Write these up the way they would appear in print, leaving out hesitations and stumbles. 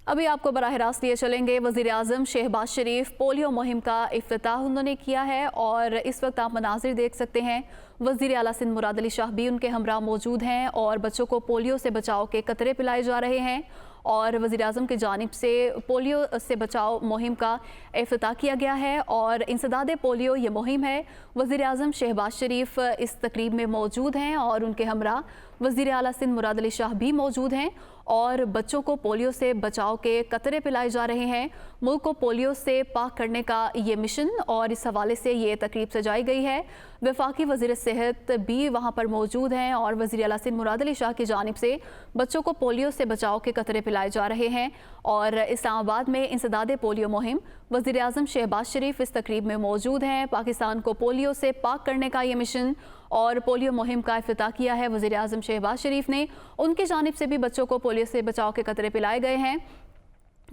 अभी आपको बराह रास्त लिए चलेंगे। वज़ीर आज़म शहबाज शरीफ पोलियो मुहिम का इफ्तिताह उन्होंने किया है और इस वक्त आप मनाजिर देख सकते हैं। वज़ीर आला सिंध मुराद अली शाह भी उनके हमरा मौजूद हैं और बच्चों को पोलियो से बचाव के कतरे पिलाए जा रहे हैं और वज़ीर आज़म की जानिब से पोलियो से बचाव मुहिम का इफ्तिताह किया गया है और इंसदाद पोलियो ये मुहिम है। वज़ीर आज़म शहबाज शरीफ इस तकरीब में मौजूद हैं और उनके हमरा वज़ीर आला सिंध मुराद अली शाह भी मौजूद हैं और बच्चों को पोलियो से बचाव के कतरे पिलाए जा रहे हैं। मुल्क को पोलियो से पाक करने का ये मिशन और इस हवाले से ये तकरीब सजाई गई है। वफाकी वज़ीर सेहत भी वहाँ पर मौजूद हैं और वज़ीर आला सिंध मुराद अली शाह की जानिब से बच्चों को पोलियो से बचाव के कतरे पिलाए जा रहे हैं और इस्लामाबाद में इंसदाद पोलियो मुहिम वज़ीर आज़म शहबाज शरीफ इस तकरीब में मौजूद हैं। पाकिस्तान को पोलियो से पाक करने का ये मिशन और पोलियो मुहिम का इफ्तिताह किया है वज़ीर आज़म शहबाज शरीफ ने। उनकी जानिब से भी बच्चों को पोलियो से बचाव के कतरे पिलाए गए हैं,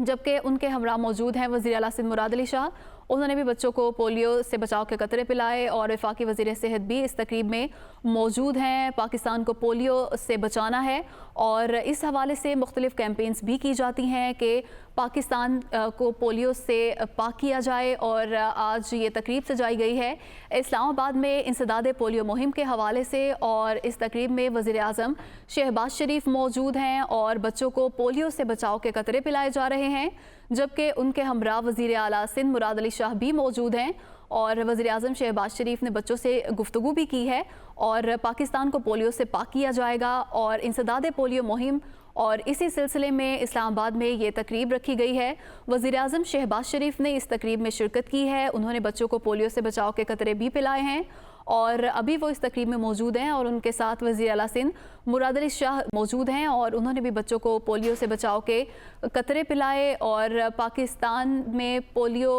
जबकि उनके हमरा मौजूद हैं वज़ीर आला सिंध मुराद अली शाह। उन्होंने भी बच्चों को पोलियो से बचाव के कतरे पिलाए और वफाकी वज़ीर सेहत भी इस तकरीब में मौजूद हैं। पाकिस्तान को पोलियो से बचाना है और इस हवाले से मुख्तलिफ़ कैंपेन्स भी की जाती हैं कि पाकिस्तान को पोलियो से पाक किया जाए और आज ये तकरीब सजाई गई है इस्लामाबाद में इंसदाद पोलियो मुहिम के हवाले से और इस तकरीब में वज़ीर आज़म शहबाज शरीफ मौजूद हैं और बच्चों को पोलियो से बचाव के कतरे पिलाए जा रहे हैं, जबकि उनके हमरा वज़ीर आला सिंध मुराद अली शाह भी मौजूद हैं और वज़ीर आज़म शहबाज शरीफ ने बच्चों से गुफ्तगू भी की है और पाकिस्तान को पोलियो से पाक किया जाएगा और इंसदाद पोलियो मुहिम और इसी सिलसिले में इस्लामाबाद में ये तकरीब रखी गई है। वज़ीर आज़म शहबाज शरीफ ने इस तकरीब में शिरकत की है। उन्होंने बच्चों को पोलियो से बचाव के कतरे भी पिलाए हैं और अभी वो इस तकरीब में मौजूद हैं और उनके साथ वज़ीर आला सिंध मुराद अली शाह मौजूद हैं और उन्होंने भी बच्चों को पोलियो से बचाव के कतरे पिलाए और पाकिस्तान में पोलियो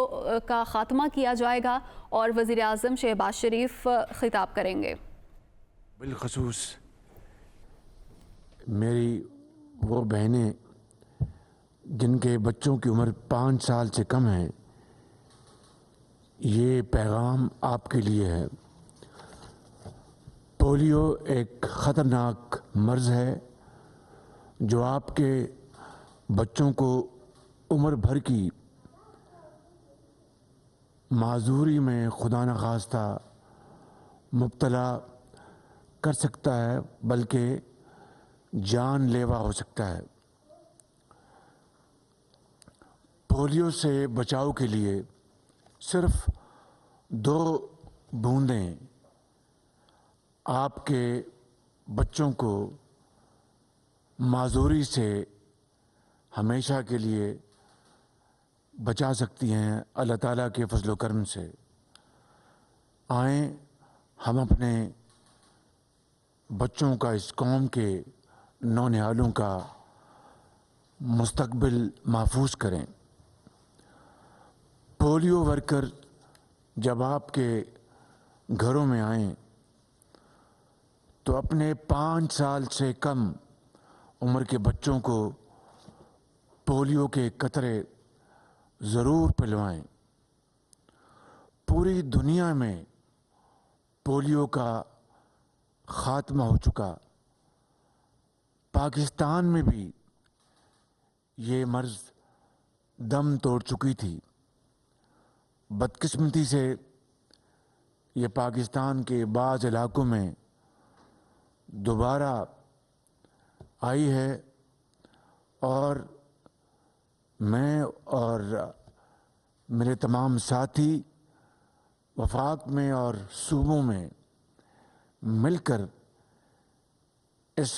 का ख़ात्मा किया जाएगा और वज़ीर आज़म शहबाज शरीफ ख़िताब करेंगे। बिलख़ुसूस मेरी वो बहनें जिनके बच्चों की उम्र 5 साल से कम है, ये पैगाम आपके लिए है। पोलियो एक ख़तरनाक मर्ज़ है जो आपके बच्चों को उम्र भर की माजूरी में खुदा न खास्ता मुब्तला कर सकता है, बल्कि जानलेवा हो सकता है। पोलियो से बचाव के लिए सिर्फ 2 बूंदें आपके बच्चों को माजूरी से हमेशा के लिए बचा सकती हैं अल्लाह ताला के फजल करम से। आएँ हम अपने बच्चों का, इस कौम के नौनिहालों का मुस्तकबिल महफूज करें। पोलियो वर्कर जब आपके घरों में आएँ तो अपने 5 साल से कम उम्र के बच्चों को पोलियो के कतरे ज़रूर पिलवाएं। पूरी दुनिया में पोलियो का ख़ात्मा हो चुका, पाकिस्तान में भी ये मर्ज़ दम तोड़ चुकी थी। बदकिस्मती से ये पाकिस्तान के बाज़ इलाक़ों में दोबारा आई है और मैं और मेरे तमाम साथी वफाक में और सूबों में मिलकर इस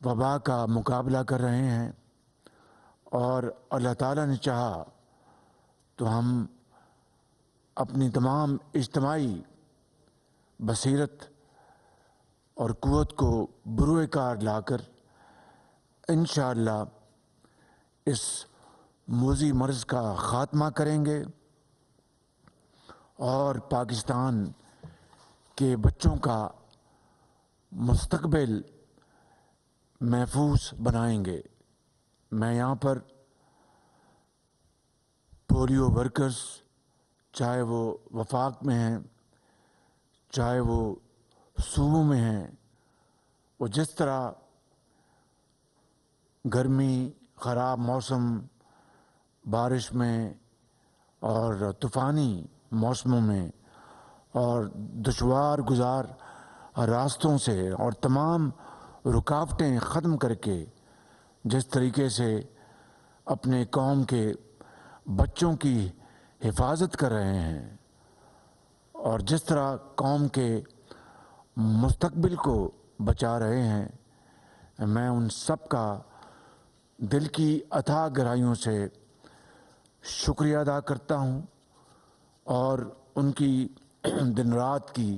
वबा का मुकाबला कर रहे हैं और अल्लाह ताला ने चाहा तो हम अपनी तमाम इज्तिमाई बसीरत और क़ुव्वत को बुरोए कार लाकर इंशाअल्लाह इस मूज़ी मर्ज़ का ख़ात्मा करेंगे और पाकिस्तान के बच्चों का मुस्तकबिल महफूज बनाएंगे। मैं यहाँ पर पोलियो वर्कर्स, चाहे वो वफाक में हैं, चाहे वो सूबों में हैं, वो जिस तरह गर्मी, ख़राब मौसम, बारिश में और तूफ़ानी मौसमों में और दुश्वार गुज़ार रास्तों से और तमाम रुकावटें ख़त्म करके जिस तरीके से अपने कौम के बच्चों की हिफाजत कर रहे हैं और जिस तरह कौम के मुस्तकबिल को बचा रहे हैं, मैं उन सब का दिल की अथाह गहराइयों से शुक्रिया अदा करता हूं और उनकी दिन रात की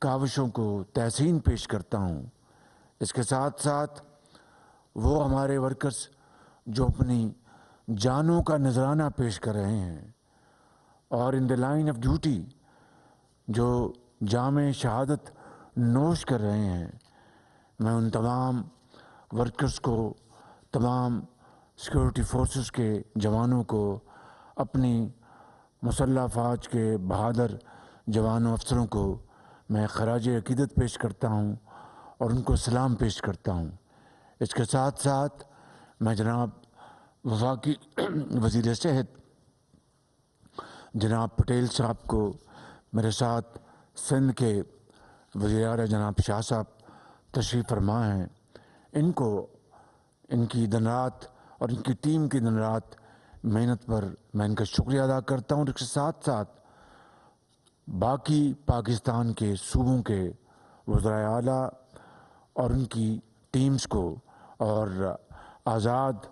काविशों को तहसीन पेश करता हूं। इसके साथ साथ वो हमारे वर्कर्स जो अपनी जानों का नजराना पेश कर रहे हैं और in the line of duty जो जामे शहादत नोश कर रहे हैं, मैं उन तमाम वर्कर्स को, तमाम सिक्योरिटी फोर्सेस के जवानों को, अपनी मुसल्लह फ़ौज के बहादुर जवानों अफसरों को मैं खराज अकीदत पेश करता हूं और उनको सलाम पेश करता हूं। इसके साथ साथ मैं जनाब वफाकी वज़ीर सेहत जनाब पटेल साहब को, मेरे साथ सिंध के वज़ीर आला जनाब शाह साहब तशरीफ़ फरमा हैं, इनको इनकी दिन रात और इनकी टीम की दिन रात मेहनत पर मैं इनका शुक्रिया अदा करता हूँ। इसके साथ साथ बाकी पाकिस्तान के सूबों के वज़राए आला और उनकी टीम्स को और आज़ाद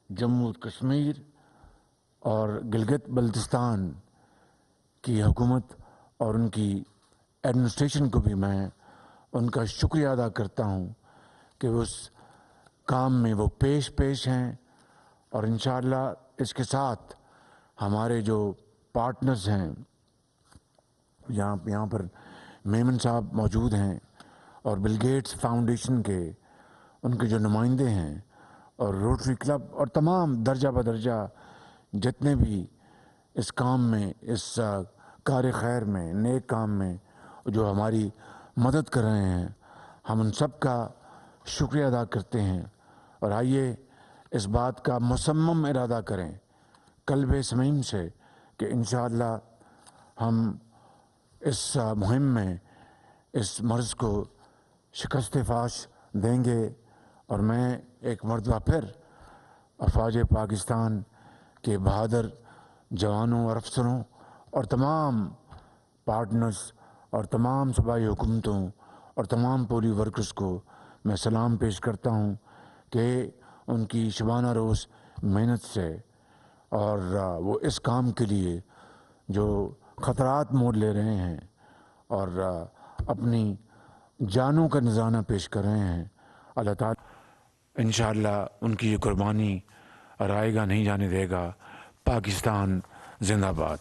जम्मू कश्मीर और गिलगित बल्तिस्तान की हुकूमत और उनकी एडमिनिस्ट्रेशन को भी मैं उनका शुक्रिया अदा करता हूँ कि उस काम में वो पेश हैं और इंशाअल्लाह इसके साथ हमारे जो पार्टनर्स हैं, यहाँ पर मेमन साहब मौजूद हैं और बिल गेट्स फाउंडेशन के उनके जो नुमाइंदे हैं और रोटरी क्लब और तमाम दर्जा बदर्जा जितने भी इस काम में, इस कार्य खैर में, नेक काम में जो हमारी मदद कर रहे हैं, हम उन सब का शुक्रिया अदा करते हैं। और आइए इस बात का मुसम्मम इरादा करें कल्बे समीम से कि इंशाअल्लाह हम इस मुहिम में इस मर्ज़ को शिकस्त फाश देंगे। और मैं एक मरतबा फिर अफवाज पाकिस्तान के बहादुर जवानों और अफसरों और तमाम पार्टनर्स और तमाम सूबाई हुकूमतों और तमाम पुलिस वर्कर्स को मैं सलाम पेश करता हूँ कि उनकी शबाना रोज़ मेहनत से और वो इस काम के लिए जो ख़तरात मोल ले रहे हैं और अपनी जानों का नज़राना पेश कर रहे हैं, अल्लाह ताला इंशाअल्लाह उनकी ये कुर्बानी रायगा नहीं जाने देगा। पाकिस्तान जिंदाबाद।